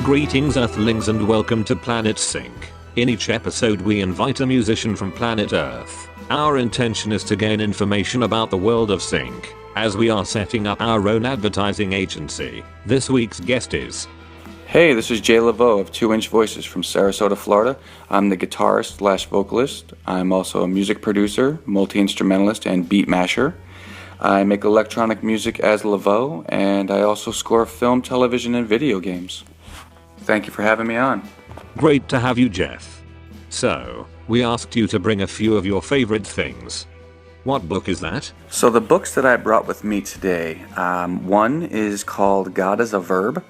Greetings Earthlings and welcome to Planet Sync. In each episode we invite a musician from planet Earth. Our intention is to gain information about the world of sync, as we are setting up our own advertising agency. This week's guest is... Hey, this is Jay Laveau of 2 Inch Voices from Sarasota, Florida. I'm the guitarist/vocalist. I'm also a music producer, multi-instrumentalist, and beat masher. I make electronic music as Laveau, and I also score film, television, and video games. Thank you for having me on. Great to have you, Jeff. So, we asked you to bring a few of your favorite things. What book is that? So the books that I brought with me today, one is called God is a Verb,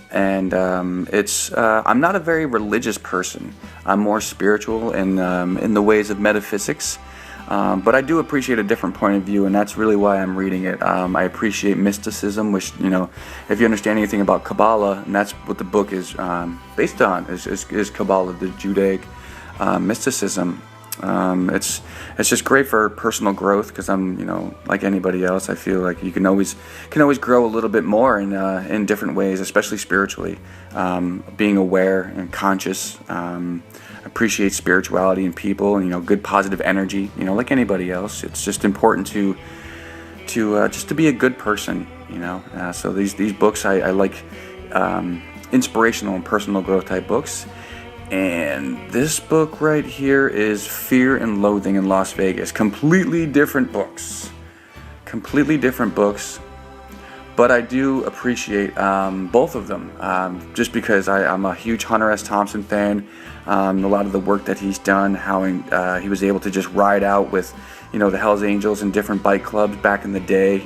and I'm not a very religious person. I'm more spiritual in the ways of metaphysics. But I do appreciate a different point of view, and that's really why I'm reading it. I appreciate mysticism, which, if you understand anything about Kabbalah, and that's what the book is based on, is Kabbalah, the Judaic mysticism. It's just great for personal growth, because I'm, like anybody else, I feel like you can always grow a little bit more in different ways, especially spiritually. Being aware and conscious. Appreciate spirituality in people and good positive energy, like anybody else. It's just important to just to be a good person, so these books I like, inspirational and personal growth type books. And this book right here is Fear and Loathing in Las Vegas. Completely different books, but I do appreciate both of them, just because I'm a huge Hunter S. Thompson fan. A lot of the work that he's done, how he was able to just ride out with, the Hells Angels and different bike clubs back in the day,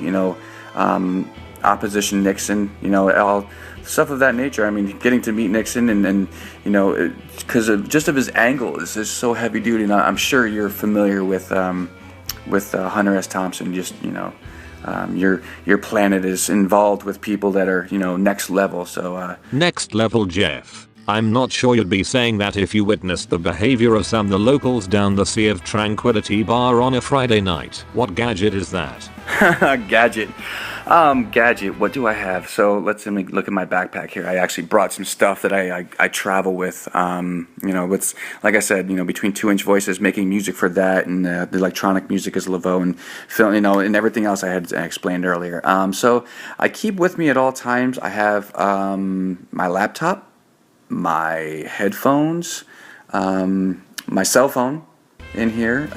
Opposition Nixon, all stuff of that nature. I mean, getting to meet Nixon and because of his angle is so heavy duty. And I'm sure you're familiar with Hunter S. Thompson. Just your planet is involved with people that are next level. So next level, Jeff. I'm not sure you'd be saying that if you witnessed the behavior of some the locals down the Sea of Tranquility bar on a Friday night. What gadget is that? Gadget. Gadget, what do I have? So let me look at my backpack here. I actually brought some stuff that I travel with. It's like I said, between 2 Inch Voices, making music for that, and the electronic music is Laveau, and film, and everything else I had explained earlier. So I keep with me at all times. I have my laptop, my headphones, my cell phone in here.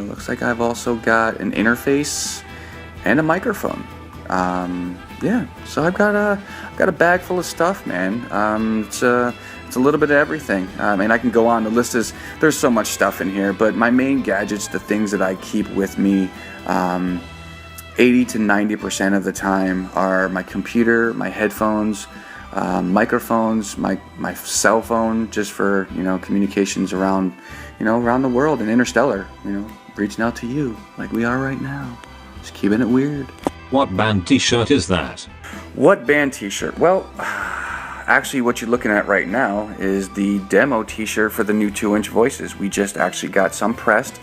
Looks like I've also got an interface and a microphone. So I've got a bag full of stuff, man. It's a little bit of everything. I can go on. The list there's so much stuff in here, but my main gadgets, the things that I keep with me, 80 to 90% of the time are my computer, my headphones, microphones, my cell phone, just for communications around the world, and interstellar, reaching out to you like we are right now, just keeping it weird. What band t-shirt is that? What band t-shirt? Well, actually what you're looking at right now is the demo t-shirt for the new 2 Inch Voices. We just actually got some pressed.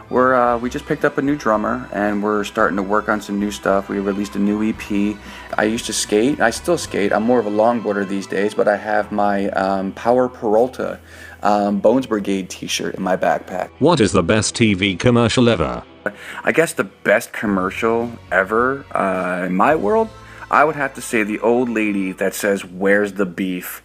We just picked up a new drummer, and we're starting to work on some new stuff. We released a new EP. I used to skate. I still skate. I'm more of a longboarder these days, but I have my Power Peralta Bones Brigade t-shirt in my backpack. What is the best TV commercial ever? I guess the best commercial ever in my world, I would have to say the old lady that says, "Where's the beef?"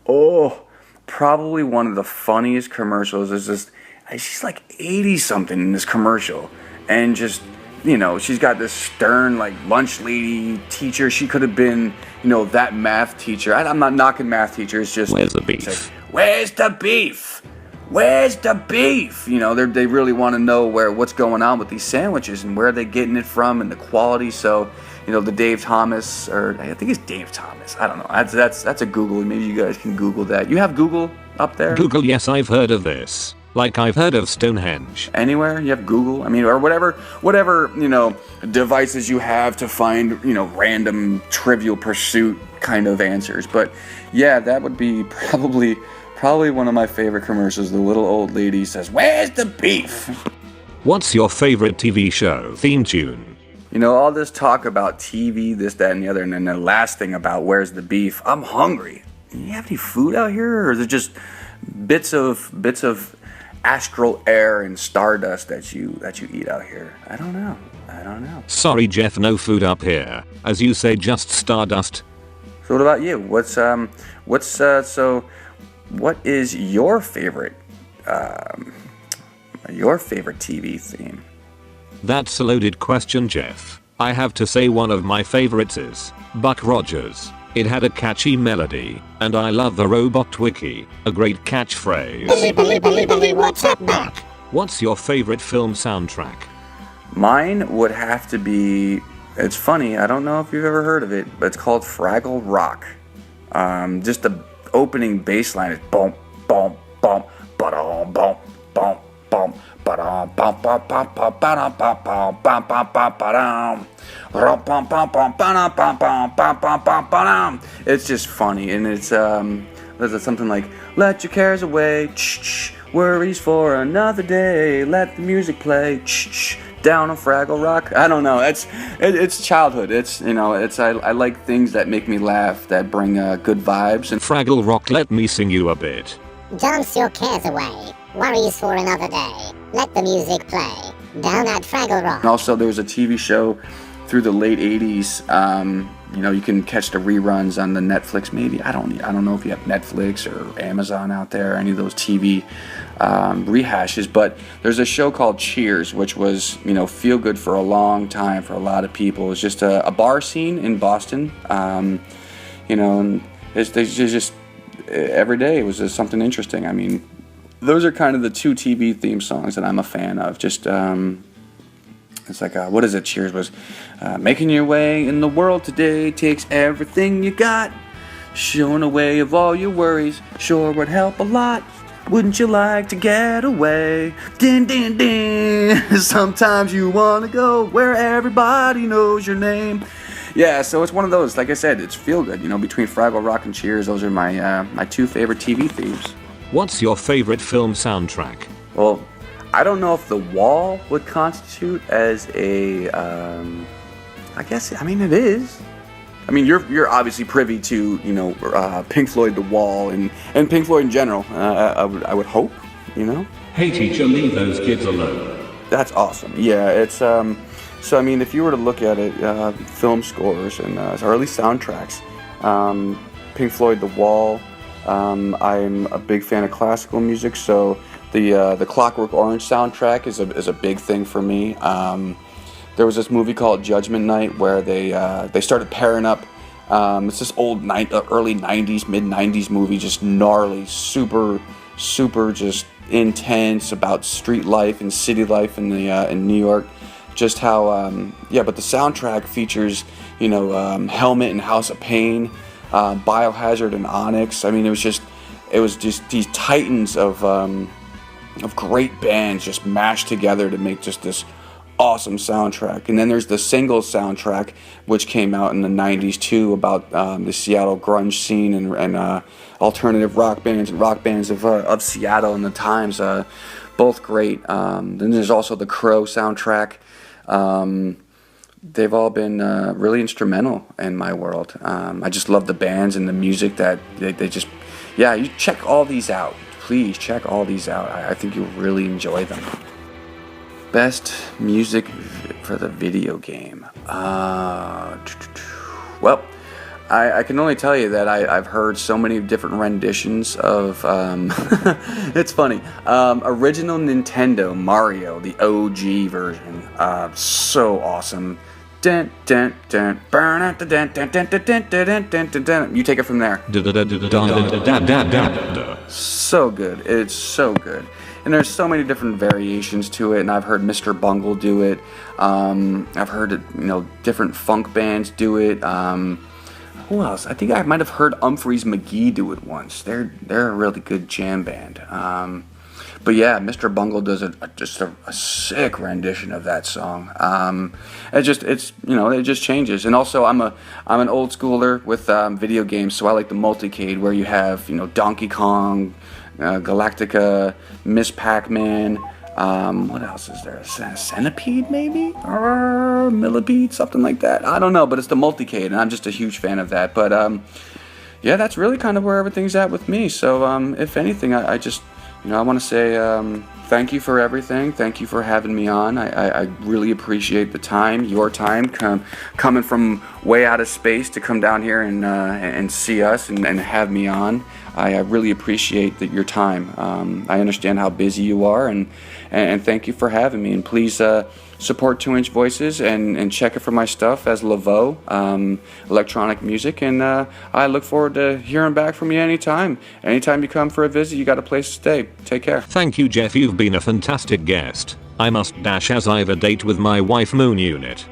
Oh, probably one of the funniest commercials is this. She's like 80 something in this commercial, and just she's got this stern lunch lady teacher. She could have been that math teacher. I'm not knocking math teachers, just where's the beef? Where's the beef? Where's the beef? They really want to know what's going on with these sandwiches and where they're getting it from and the quality. So the Dave Thomas, or I think it's Dave Thomas. I don't know. That's a Google. Maybe you guys can Google that. You have Google up there? Google, yes, I've heard of this. Like I've heard of Stonehenge. Anywhere you have Google, or whatever devices you have to find random Trivial Pursuit kind of answers. But yeah, that would be probably one of my favorite commercials. The little old lady says, "Where's the beef?" What's your favorite TV show theme tune? All this talk about TV, this, that, and the other, and then the last thing about where's the beef. I'm hungry. you have any food out here, or is it just bits of astral air and stardust that you eat out here? I don't know. Sorry, Jeff, no food up here. As you say, just stardust. So what about you? What is your favorite TV theme? That's a loaded question, Jeff. I have to say one of my favorites is Buck Rogers. It had a catchy melody, and I love the robot wiki, a great catchphrase. What's up, Buck? What's your favorite film soundtrack? Mine would have to be, it's funny, I don't know if you've ever heard of it, but it's called Fraggle Rock. Just the opening bass line is boom, boom, boom, ba-dum, boom, boom, boom, ba-dum, bum, bum, bum, bum, ba-dum, bum, bum, bum, bum, bum, ba-dum. It's just funny, and it's there's something like, let your cares away, worries for another day, let the music play, down on Fraggle Rock. I don't know. It's childhood. It's I like things that make me laugh, that bring good vibes. And Fraggle Rock, let me sing you a bit. Dance your cares away, worries for another day, let the music play, down at Fraggle Rock. And also, there was a TV show through the late 80s. You can catch the reruns on the Netflix, maybe. I don't know if you have Netflix or Amazon out there, any of those TV rehashes, but there's a show called Cheers, which was, feel good for a long time for a lot of people. It was just a bar scene in Boston, and it's just every day it was just something interesting. I mean, those are kind of the two TV theme songs that I'm a fan of. Just it's like, what is it? Cheers was, making your way in the world today takes everything you got. Showing away of all your worries sure would help a lot. Wouldn't you like to get away? Din, din, din. Sometimes you want to go where everybody knows your name. Yeah, so it's one of those, like I said, it's feel good. Between Fraggle Rock and Cheers, those are my two favorite TV themes. What's your favorite film soundtrack? Well, I don't know if The Wall would constitute as a, I guess, it is. I mean, you're obviously privy to, Pink Floyd, The Wall, and Pink Floyd in general. I would hope, Hey teacher, leave those kids alone. That's awesome. Yeah, it's, so I mean, if you were to look at it, film scores and, or at least soundtracks, Pink Floyd, The Wall, I'm a big fan of classical music, so the Clockwork Orange soundtrack is a big thing for me. There was this movie called Judgment Night where they started pairing up. It's this old early 90s, mid 90s movie, just gnarly, super just intense about street life and city life in New York. Just how but the soundtrack features Helmet and House of Pain, Biohazard and Onyx. I mean, it was just these titans of great bands just mashed together to make just this awesome soundtrack. And then there's the single soundtrack, which came out in the 90s too, about the Seattle grunge scene and alternative rock bands of Seattle and the times. Both great. Then there's also the Crow soundtrack. They've all been really instrumental in my world. I just love the bands and the music that they just... Yeah, you check all these out. Please check all these out. I think you'll really enjoy them. Best music for the video game. Well, I can only tell you that I've heard so many different renditions of, it's funny, original Nintendo Mario, the OG version, so awesome. You take it from there. So good, it's so good. And there's so many different variations to it, and I've heard Mr. Bungle do it. I've heard different funk bands do it. Who else? I think I might have heard Humphreys McGee do it once. They're a really good jam band. But yeah, Mr. Bungle does just a sick rendition of that song. It just changes. And also, I'm an old schooler with video games, so I like the multicade where you have Donkey Kong, Galactica, Miss Pac-Man. What else is there? Centipede, maybe? Or Millipede, something like that. I don't know, but it's the multicade, and I'm just a huge fan of that. But yeah, that's really kind of where everything's at with me. So if anything, I just, I want to say thank you for everything. Thank you for having me on. I really appreciate the time, your time, coming from way out of space to come down here and see us and have me on. I really appreciate your time. I understand how busy you are, and thank you for having me. And please support 2-Inch Voices and check it for my stuff as Laveau electronic music. And I look forward to hearing back from you anytime. Anytime you come for a visit, you got a place to stay. Take care. Thank you, Jeff. You've been a fantastic guest. I must dash as I've a date with my wife Moon Unit.